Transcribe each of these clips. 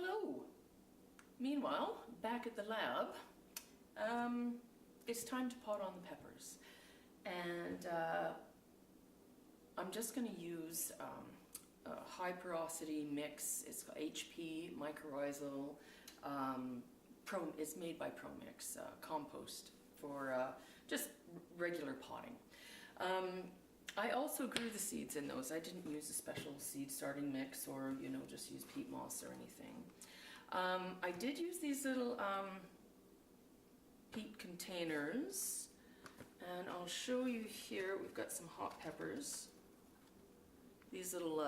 Hello! Meanwhile, back at the lab, it's time to pot on the peppers. And I'm just going to use a high porosity mix. It's got HP, mycorrhizal, it's made by ProMix, compost for just regular potting. I also grew the seeds in those. I didn't use a special seed starting mix or, just use peat moss or anything. I did use these little peat containers, and I'll show you here. We've got some hot peppers. These little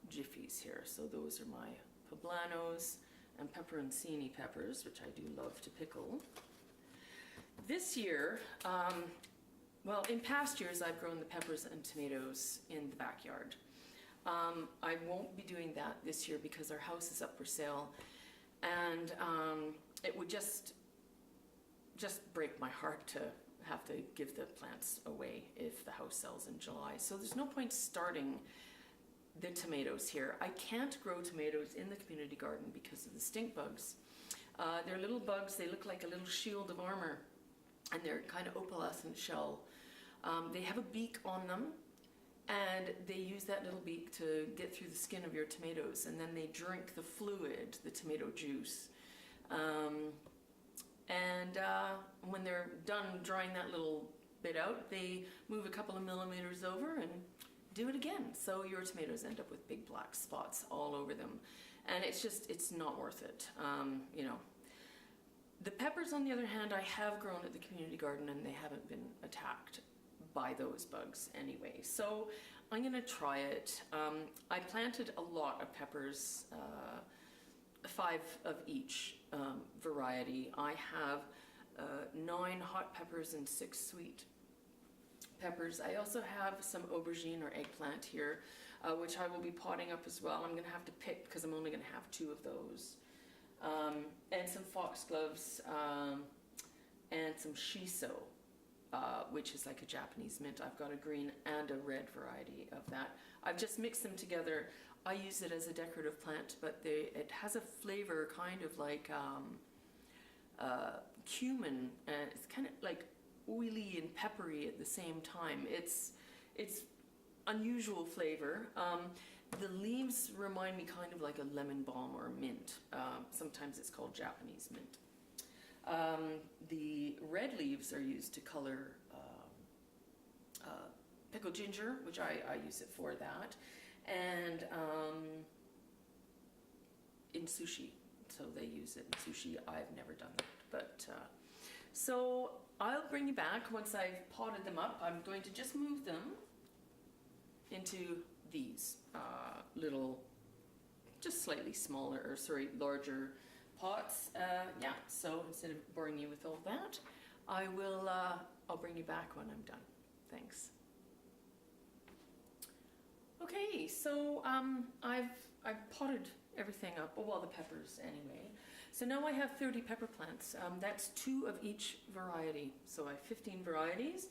jiffies here. So those are my poblanos and peperoncini peppers, which I do love to pickle. This year, well, in past years, I've grown the peppers and tomatoes in the backyard. I won't be doing that this year because our house is up for sale, and it would just break my heart to have to give the plants away if the house sells in July. So there's no point starting the tomatoes here. I can't grow tomatoes in the community garden because of the stink bugs. They're little bugs. They look like a little shield of armor, and they're kind of opalescent shell. They have a beak on them, and they use that little beak to get through the skin of your tomatoes, and then they drink the fluid, the tomato juice. When they're done drying that little bit out, they move a couple of millimeters over and do it again. So your tomatoes end up with big black spots all over them. And it's not worth it, The peppers, on the other hand, I have grown at the community garden, and they haven't been attacked by those bugs anyway. So I'm going to try it. I planted a lot of peppers, 5 of each variety. I have 9 hot peppers and 6 sweet peppers. I also have some aubergine or eggplant here, which I will be potting up as well. I'm going to have to pick because I'm only going to have 2 of those. And some foxgloves and some shiso, which is like a Japanese mint. I've got a green and a red variety of that. I've just mixed them together. I use it as a decorative plant, but it has a flavor kind of like cumin, and it's kind of like oily and peppery at the same time. It's unusual flavor. The leaves remind me kind of like a lemon balm or mint. Sometimes it's called Japanese mint. The red leaves are used to color pickled ginger, which I use it for that, and in sushi. So they use it in sushi. I've never done that, but so I'll bring you back once I've potted them up. I'm going to just move them into these little, just slightly smaller, or sorry, larger pots. Yeah, so instead of boring you with all that, I'll bring you back when I'm done. Thanks. Okay, so I've potted everything up, well, the peppers anyway. So now I have 30 pepper plants. That's 2 of each variety. So I have 15 varieties.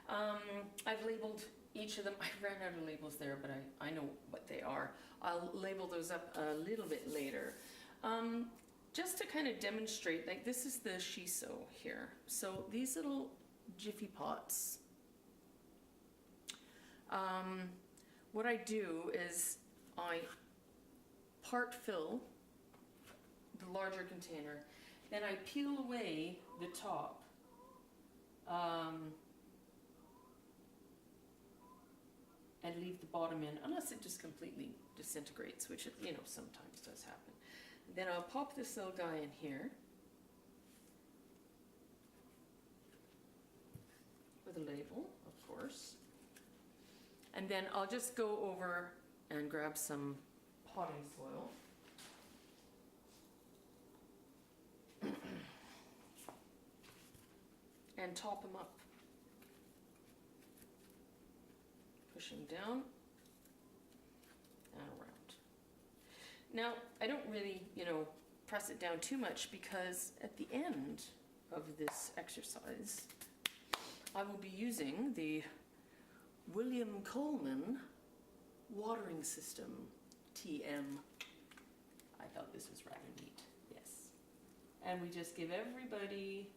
I've labeled each of them. I ran out of labels there, but I know what they are. I'll label those up a little bit later. Just to kind of demonstrate, like this is the shiso here. So these little jiffy pots, what I do is I part fill the larger container, then I peel away the top, and leave the bottom in, unless it just completely disintegrates, which it, sometimes does happen. Then I'll pop this little guy in here with a label, of course. And then I'll just go over and grab some potting soil. And top them up. Push them down and around. Now, I don't really, press it down too much, because at the end of this exercise, I will be using the William Coleman watering system, TM. I thought this was rather neat. Yes. And we just give everybody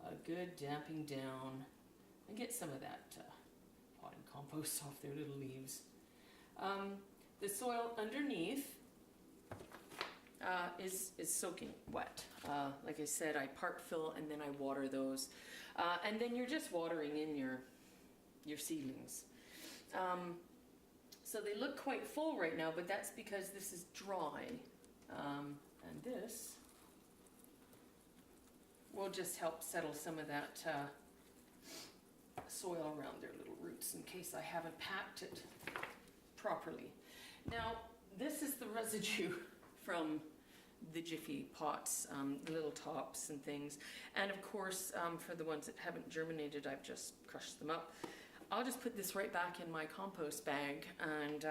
a good damping down and get some of that potting compost off their little leaves. The soil underneath is soaking wet. Like I said, I part fill and then I water those. And then you're just watering in your seedlings. So they look quite full right now, but that's because this is dry. And this will just help settle some of that soil around their little roots in case I haven't packed it properly. Now, this is the residue from the Jiffy pots, the little tops and things. And of course, for the ones that haven't germinated, I've just crushed them up. I'll just put this right back in my compost bag, and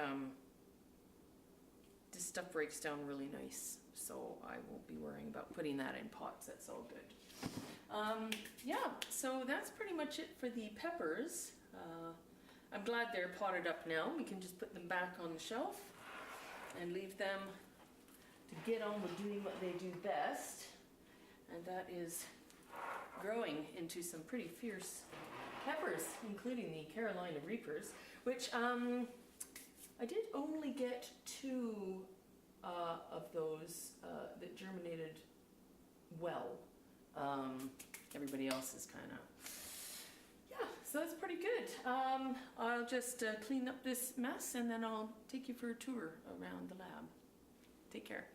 this stuff breaks down really nice. So I won't be worrying about putting that in pots. That's all good. Yeah, so that's pretty much it for the peppers. I'm glad they're potted up now. We can just put them back on the shelf and leave them to get on with doing what they do best. And that is growing into some pretty fierce peppers, including the Carolina Reapers, which I did only get 2 of those that germinated well. Everybody else is kind of, yeah, so that's pretty good. I'll just clean up this mess and then I'll take you for a tour around the lab. Take care.